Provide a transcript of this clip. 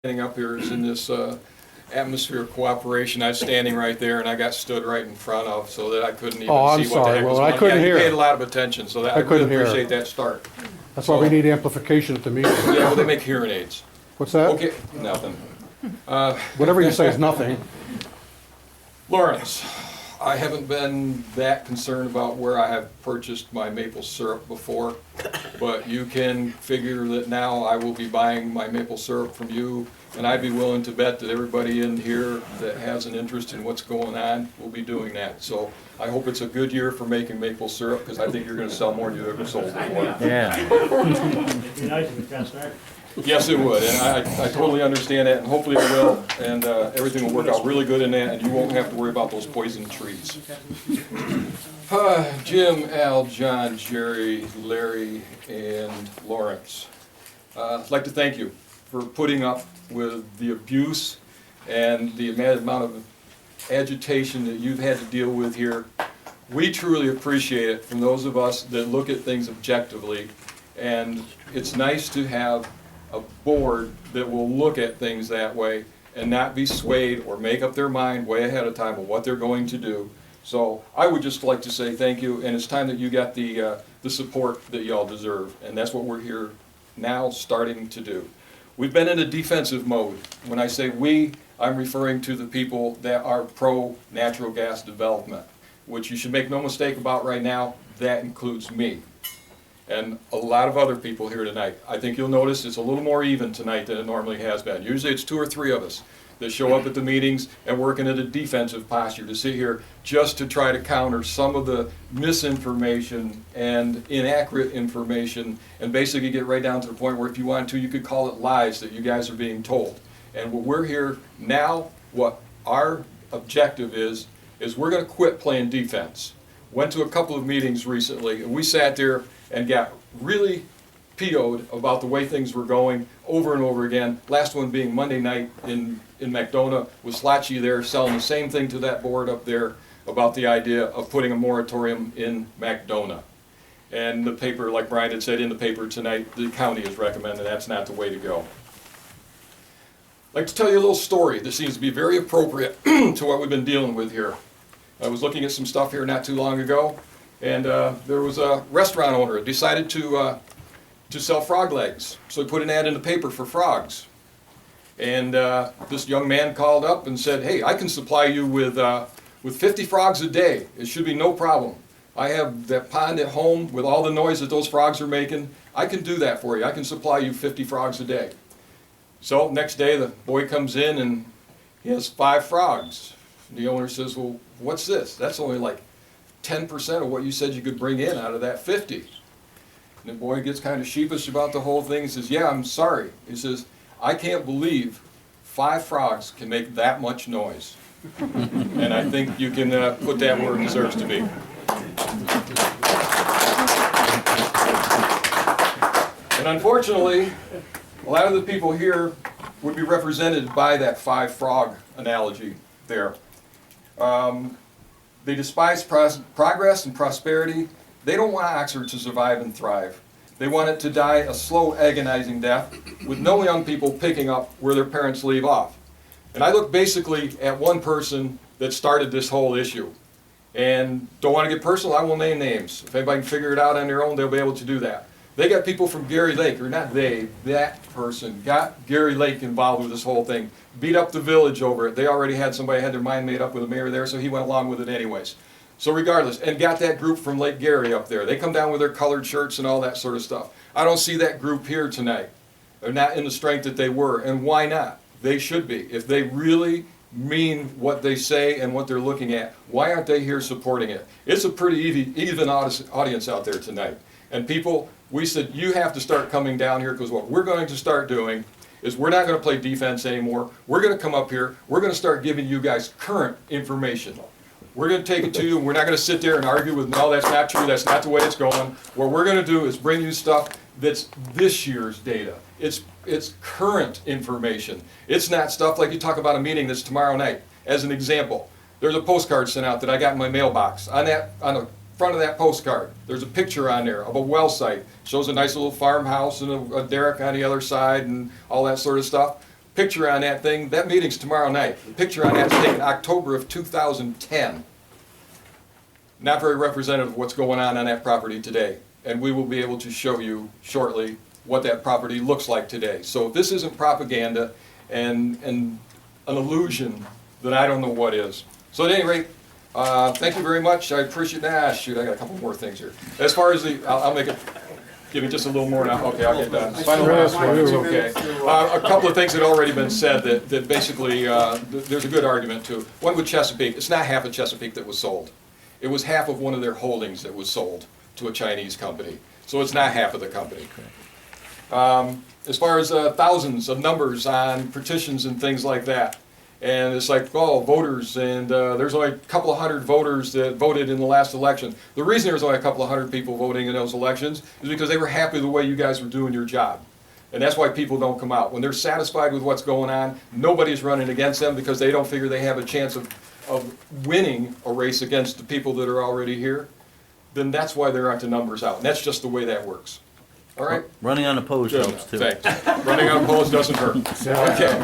Standing up here is in this atmosphere of cooperation. I was standing right there and I got stood right in front of so that I couldn't even Oh, I'm see what the sorry. heck was Well, I going on. couldn't Yeah, hear. you paid a lot of attention, so that I really couldn't hear. appreciate that start. That's why we need amplification at the meeting. Yeah, well, they make hearing aids. What's that? Okay, nothing. Whatever you say is nothing. Lawrence, I haven't been that concerned about where I have purchased my maple syrup before, but you can figure that now I will be buying my maple syrup from you, and I'd be willing to bet that everybody in here that has an interest in what's going on will be doing that. So I hope it's a good year for making maple syrup, because I think you're going to sell more than you've ever sold before. Yeah. It'd be nice if it got started. Yes, it would, and I totally understand that, and hopefully it will, and everything will work out really good in that, and you won't have to worry about those poison trees. Jim, Al, John, Jerry, Larry, and Lawrence. I'd like to thank you for putting up with the abuse and the amount of agitation that you've had to deal with here. We truly appreciate it from those of us that look at things objectively, and it's nice to have a board that will look at things that way and not be swayed or make up their mind way ahead of time of what they're going to do. So I would just like to say thank you, and it's time that you got the support that y'all deserve, and that's what we're here now starting to do. We've been in a defensive mode. When I say we, I'm referring to the people that are pro-natural gas development, which you should make no mistake about right now, that includes me. And a lot of other people here tonight. I think you'll notice it's a little more even tonight than it normally has been. Usually it's 2 or 3 of us that show up at the meetings and working at a defensive posture to sit here just to try to counter some of the misinformation and inaccurate information, and basically get right down to the point where if you want to, you could call it lies that you guys are being told. And what we're here now, what our objective is we're going to quit playing defense. Went to a couple of meetings recently, and we sat there and got really PO'd about the way things were going over and over again. Last one being Monday night in McDonough, with Slotchy there selling the same thing to that board up there about the idea of putting a moratorium in McDonough. And the paper, like Brian had said in the paper tonight, the county is recommending that's not the way to go. I'd like to tell you a little story that seems to be very appropriate to what we've been dealing with here. I was looking at some stuff here not too long ago, and there was a restaurant owner that decided to sell frog legs. So he put an ad in the paper for frogs. And this young man called up and said, hey, I can supply you with 50 frogs a day. It should be no problem. I have that pond at home with all the noise that those frogs are making. I can do that for you. I can supply you 50 frogs a day. So next day the boy comes in and he has 5 frogs. The owner says, well, what's this? That's only like 10% of what you said you could bring in out of that 50. And the boy gets kind of sheepish about the whole thing. He says, yeah, I'm sorry. He says, I can't believe 5 frogs can make that much noise. And I think you can put that where it deserves to be. And unfortunately, a lot of the people here would be represented by that 5 frog analogy there. They despise progress and prosperity. They don't want Oxford to survive and thrive. They want it to die a slow, agonizing death with no young people picking up where their parents leave off. And I look basically at one person that started this whole issue. And don't want to get personal, I will name names. If anybody can figure it out on their own, they'll be able to do that. They got people from Gary Lake, or not they, that person got Gary Lake involved with this whole thing. Beat up the village over it. They already had somebody had their mind made up with the mayor there, so he went along with it anyways. So regardless, and got that group from Lake Gary up there. They come down with their colored shirts and all that sort of stuff. I don't see that group here tonight. They're not in the strength that they were, and why not? They should be. If they really mean what they say and what they're looking at, why aren't they here supporting it? It's a pretty even audience out there tonight. And people, we said, you have to start coming down here, because what we're going to start doing is we're not going to play defense anymore. We're going to come up here. We're going to start giving you guys current information. We're going to take it to you, and we're not going to sit there and argue with, no, that's not true, that's not the way it's going. What we're going to do is bring you stuff that's this year's data. It's current information. It's not stuff like you talk about a meeting that's tomorrow night. As an example, there's a postcard sent out that I got in my mailbox. On the front of that postcard, there's a picture on there of a well site. Shows a nice little farmhouse and a derrick on the other side and all that sort of stuff. picture on that thing, that meeting's tomorrow night. The picture on that's taken October of 2010. Not very representative of what's going on that property today. And we will be able to show you shortly what that property looks like today. So if this isn't propaganda and an illusion, then I don't know what is. So at any rate, thank you very much. I appreciate that. Shoot, I got a couple more things here. As far as I'll make it, give me just a little more now. Okay, I'll get done. Final last one, it's okay. A couple of things that have already been said that basically, there's a good argument to. One with Chesapeake, it's not half of Chesapeake that was sold. It was half of one of their holdings that was sold to a Chinese company. So it's not half of the company. As far as thousands of numbers on petitions and things like that. And it's like, oh, voters, and there's only a couple of hundred voters that voted in the last election. The reason there's only a couple of hundred people voting in those elections is because they were happy the way you guys were doing your job. And that's why people don't come out. When they're satisfied with what's going on, nobody's running against them because they don't figure they have a chance of winning a race against the people that are already here. Then that's why there aren't the numbers out. And that's just the way that works. All right? Running unopposed Good helps enough. too. Thanks. Running unopposed doesn't hurt. Okay.